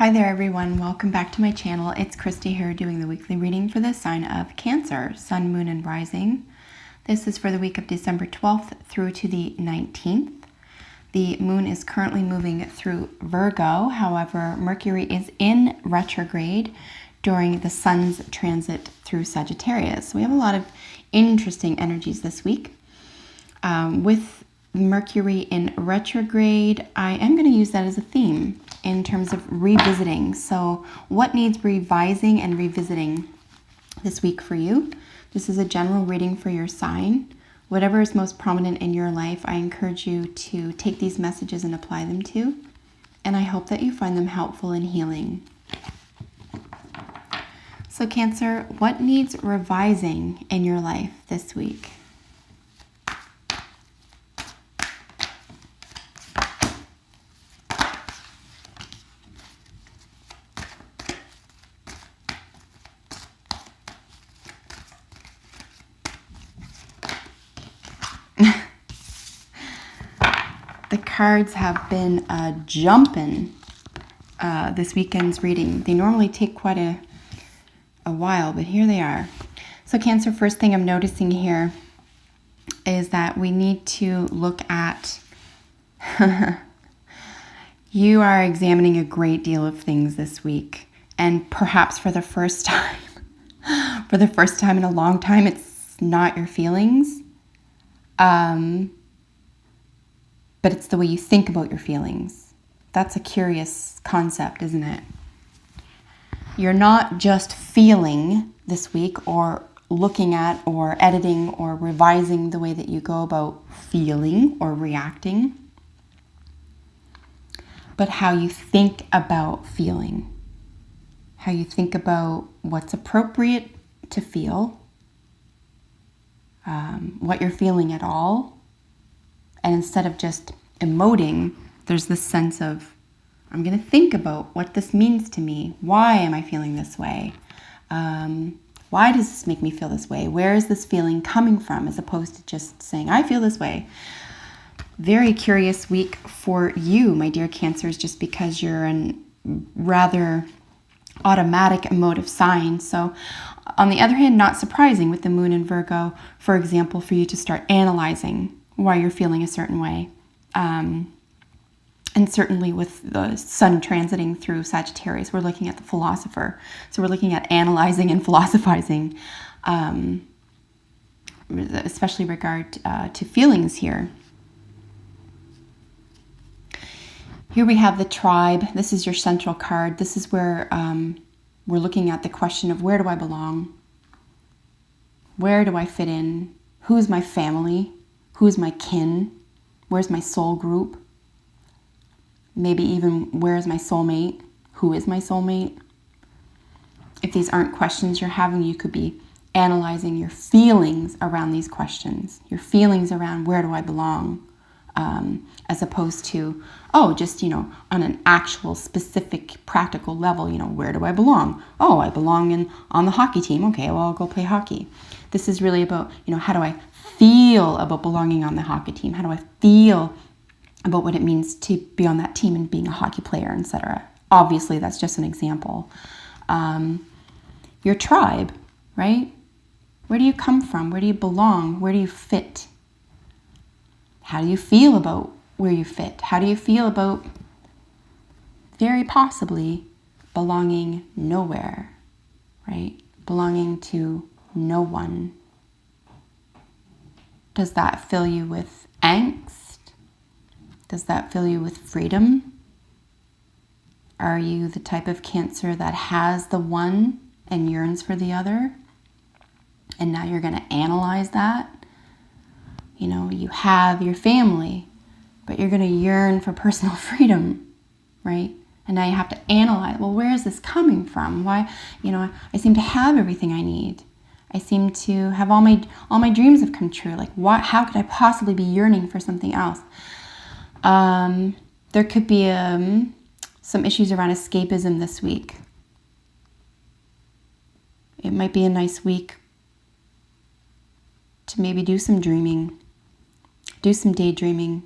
Hi there everyone, welcome back to my channel. It's Christy here doing the weekly reading for the sign of Cancer, Sun, Moon, and Rising. This is for the week of December 12th through to the 19th. The moon is currently moving through Virgo, however, Mercury is in retrograde during the sun's transit through Sagittarius. So we have a lot of interesting energies this week. With Mercury in retrograde, I am going to use that as a theme in terms of revisiting. So what needs revising and revisiting this week for you? This is a general reading for your sign. Whatever is most prominent in your life, I encourage you to take these messages and apply them to. And I hope that you find them helpful and healing. So Cancer, what needs revising in your life this week? The cards have been jumping this weekend's reading. They normally take quite a while, but here they are. So Cancer, first thing I'm noticing here is that we need to look at you are examining a great deal of things this week, and perhaps for the first time in a long time, it's not your feelings. But it's the way you think about your feelings. That's a curious concept, isn't it? You're not just feeling this week or looking at or editing or revising the way that you go about feeling or reacting, but how you think about feeling, how you think about what's appropriate to feel, what you're feeling at all. And instead of just emoting, there's this sense of, I'm going to think about what this means to me. Why am I feeling this way? Why does this make me feel this way? Where is this feeling coming from? As opposed to just saying, I feel this way. Very curious week for you, my dear Cancers, just because you're a rather automatic emotive sign. So on the other hand, not surprising with the moon in Virgo, for example, for you to start analyzing why you're feeling a certain way. And certainly with the sun transiting through Sagittarius, we're looking at the philosopher. So we're looking at analyzing and philosophizing, especially regard to feelings here. Here we have the tribe. This is your central card. This is where we're looking at the question of, where do I belong? Where do I fit in? Who's my family? Who's my kin? Where's my soul group? Maybe even, where's my soulmate? Who is my soulmate? If these aren't questions you're having, you could be analyzing your feelings around these questions. Your feelings around, where do I belong? As opposed to, just, on an actual specific practical level, where do I belong? Oh, I belong on the hockey team. Okay, well, I'll go play hockey. This is really about, how do I feel about belonging on the hockey team? How do I feel about what it means to be on that team and being a hockey player, etc.? Obviously, that's just an example. Your tribe, right? Where do you come from? Where do you belong? Where do you fit? How do you feel about where you fit? How do you feel about very possibly belonging nowhere, right? Belonging to no one. Does that fill you with angst? Does that fill you with freedom? Are you the type of Cancer that has the one and yearns for the other? And now you're going to analyze that. You have your family, but you're going to yearn for personal freedom, right? And now you have to analyze, well, where is this coming from? Why, I seem to have everything I need. I seem to have all my dreams have come true. Like, how could I possibly be yearning for something else? There could be some issues around escapism this week. It might be a nice week to maybe do some dreaming, do some daydreaming,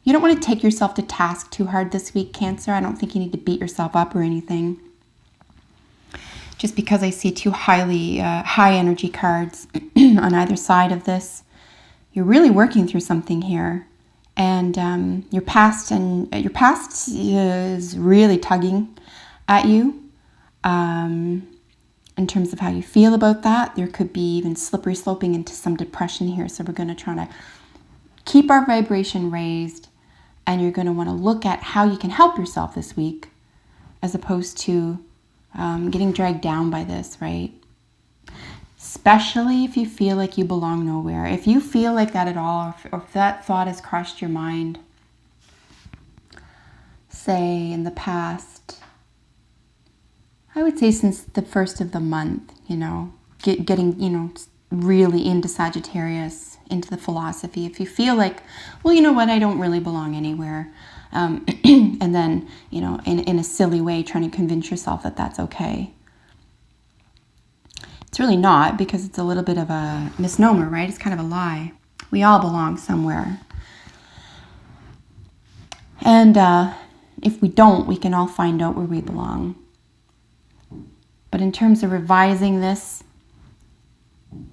You don't want to take yourself to task too hard this week, Cancer. I don't think you need to beat yourself up or anything. Just because I see two high energy cards on either side of this, you're really working through something here, and your past is really tugging at you in terms of how you feel about that. There could be even slippery sloping into some depression here. So we're going to try to keep our vibration raised, and you're going to want to look at how you can help yourself this week, as opposed to getting dragged down by this, right? Especially if you feel like you belong nowhere. If you feel like that at all, or if that thought has crossed your mind, say in the past, I would say since the first of the month, getting, really into Sagittarius, into the philosophy. If you feel like, well, you know what, I don't really belong anywhere. And then, in a silly way, trying to convince yourself that that's okay. It's really not, because it's a little bit of a misnomer, right? It's kind of a lie. We all belong somewhere. And if we don't, we can all find out where we belong. But in terms of revising this,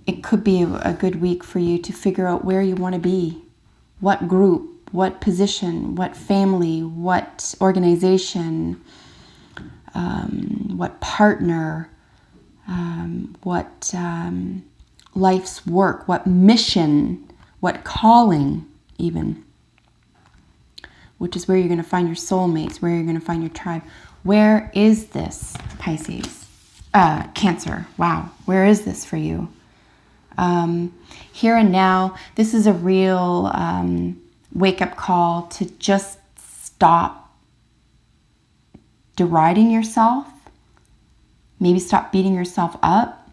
it could be a good week for you to figure out where you want to be, what group, what position, what family, what organization, what partner, what life's work, what mission, what calling even, which is where you're going to find your soulmates, where you're going to find your tribe. Where is this, Pisces? Cancer. Wow. Where is this for you? Here and now, this is a real wake-up call to just stop deriding yourself. Maybe stop beating yourself up.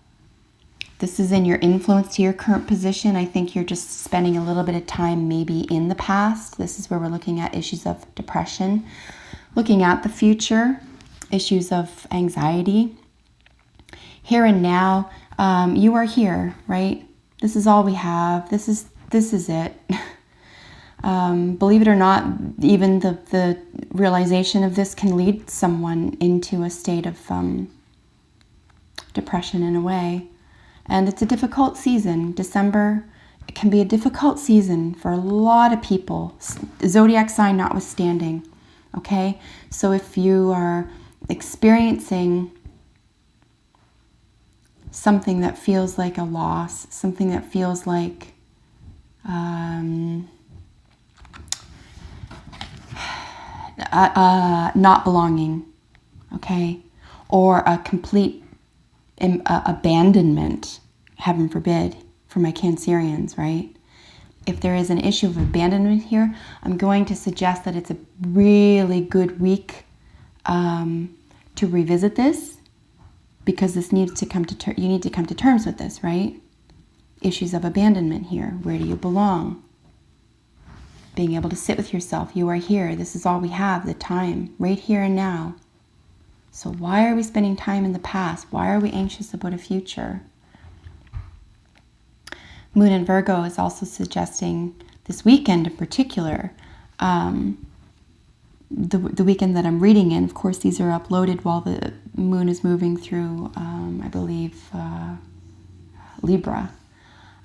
This is in your influence to your current position. I think you're just spending a little bit of time maybe in the past. This is where we're looking at issues of depression, looking at the future, issues of anxiety. Here and now, you are here, right? This is all we have. This is it. Believe it or not, even the realization of this can lead someone into a state of depression in a way. And it's a difficult season. December, it can be a difficult season for a lot of people, zodiac sign notwithstanding. Okay? So if you are experiencing something that feels like a loss, something that feels like not belonging, okay, or a complete abandonment, heaven forbid, for my Cancerians, right? If there is an issue of abandonment here, I'm going to suggest that it's a really good week to revisit this, because this needs to come to you need to come to terms with this, right? Issues of abandonment here. Where do you belong? Being able to sit with yourself. You are here. This is all we have, the time, right here and now. So why are we spending time in the past? Why are we anxious about a future? Moon in Virgo is also suggesting this weekend in particular, the weekend that I'm reading in. Of course, these are uploaded while the moon is moving through, I believe, Libra.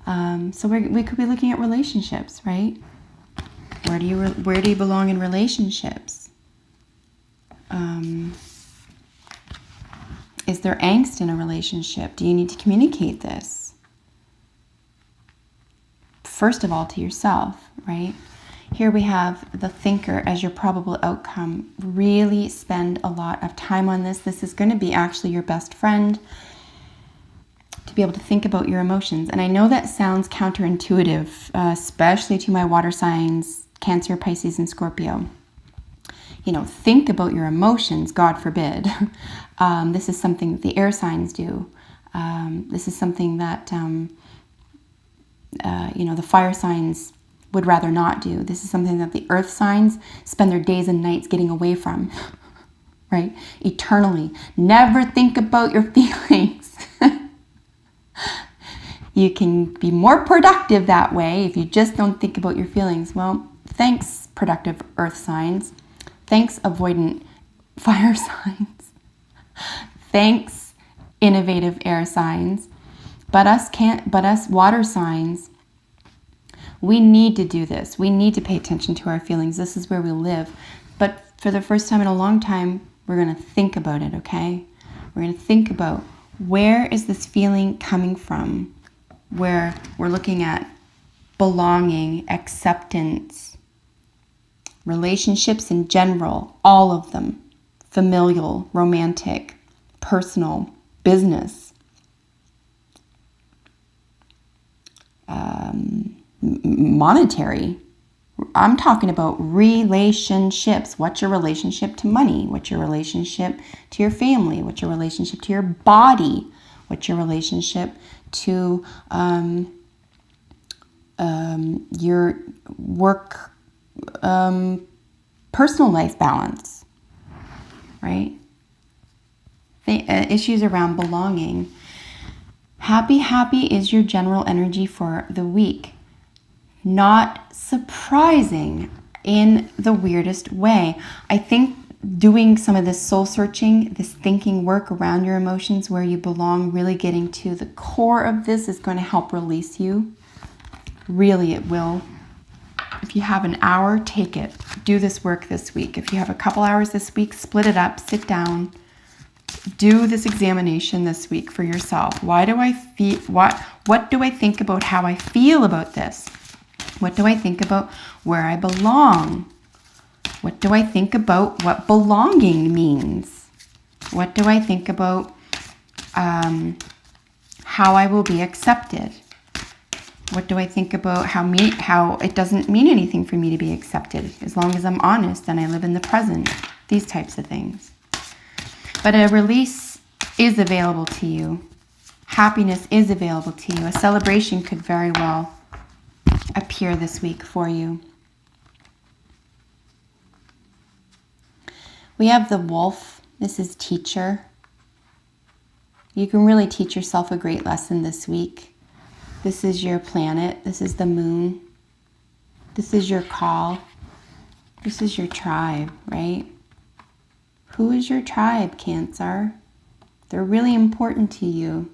So we could be looking at relationships, right? Where do you belong in relationships? Is there angst in a relationship? Do you need to communicate this? First of all, to yourself, right? Here we have the thinker as your probable outcome. Really spend a lot of time on this. This is going to be actually your best friend, to be able to think about your emotions. And I know that sounds counterintuitive, especially to my water signs, Cancer, Pisces, and Scorpio. Think about your emotions, God forbid. This is something that the air signs do. This is something that, the fire signs would rather not do. This is something that the earth signs spend their days and nights getting away from, right? Eternally. Never think about your feelings. You can be more productive that way if you just don't think about your feelings. Well, thanks, productive earth signs. Thanks, avoidant fire signs. Thanks, innovative air signs. But us water signs, we need to do this. We need to pay attention to our feelings. This is where we live. But for the first time in a long time, we're going to think about it, okay? We're going to think about, where is this feeling coming from? Where we're looking at belonging, acceptance, relationships in general, all of them, familial, romantic, personal, business, monetary. I'm talking about relationships. What's your relationship to money? What's your relationship to your family? What's your relationship to your body? What's your relationship to your work, personal life balance, right? Issues around belonging. Happy is your general energy for the week. Not surprising in the weirdest way. I think doing some of this soul searching, this thinking work around your emotions, where you belong, really getting to the core of this is going to help release you. Really, it will. If you have an hour, take it. Do this work this week. If you have a couple hours this week, split it up, sit down. Do this examination this week for yourself. Why do I feel, what do I think about how I feel about this? What do I think about where I belong? What do I think about what belonging means? What do I think about how I will be accepted? What do I think about how it doesn't mean anything for me to be accepted as long as I'm honest and I live in the present? These types of things. But a release is available to you. Happiness is available to you. A celebration could very well appear this week for you. We have the wolf. This is teacher. You can really teach yourself a great lesson this week. This is your planet. This is the moon. This is your call. This is your tribe, right? Who is your tribe, Cancer? They're really important to you.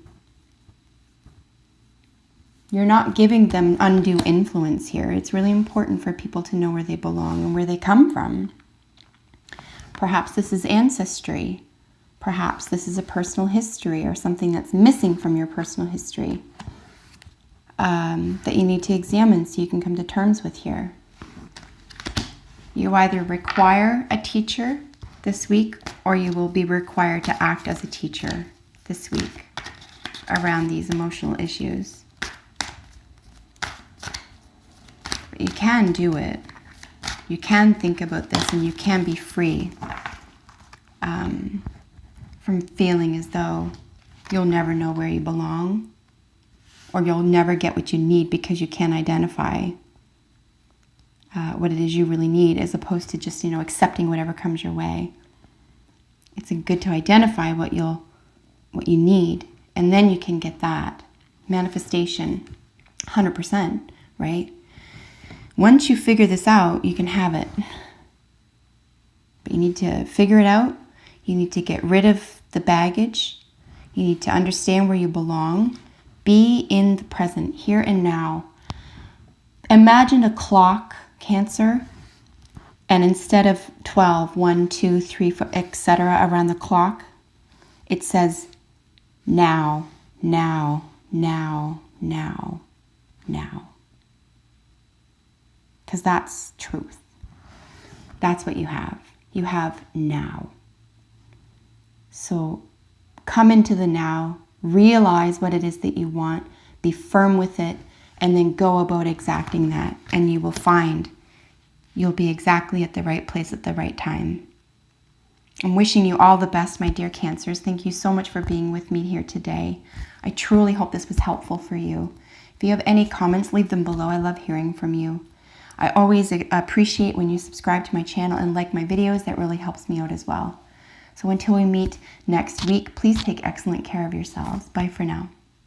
You're not giving them undue influence here. It's really important for people to know where they belong and where they come from. Perhaps this is ancestry. Perhaps this is a personal history or something that's missing from your personal history that you need to examine so you can come to terms with here. You either require a teacher this week, or you will be required to act as a teacher this week around these emotional issues. But you can do it. You can think about this, and you can be free from feeling as though you'll never know where you belong, or you'll never get what you need because you can't identify what it is you really need, as opposed to just, accepting whatever comes your way. It's good to identify what you need, and then you can get that. Manifestation, 100%, right? Once you figure this out, you can have it. But you need to figure it out. You need to get rid of the baggage. You need to understand where you belong. Be in the present, here and now. Imagine a clock, Cancer, and instead of 12, 1, 2, 3, 4, etc. around the clock, it says now, now, now, now, now. Because that's truth. That's what you have. You have now. So come into the now, realize what it is that you want, be firm with it, and then go about exacting that, and you will find you'll be exactly at the right place at the right time. I'm wishing you all the best, my dear Cancers. Thank you so much for being with me here today. I truly hope this was helpful for you. If you have any comments, leave them below. I love hearing from you. I always appreciate when you subscribe to my channel and like my videos. That really helps me out as well. So until we meet next week, please take excellent care of yourselves. Bye for now.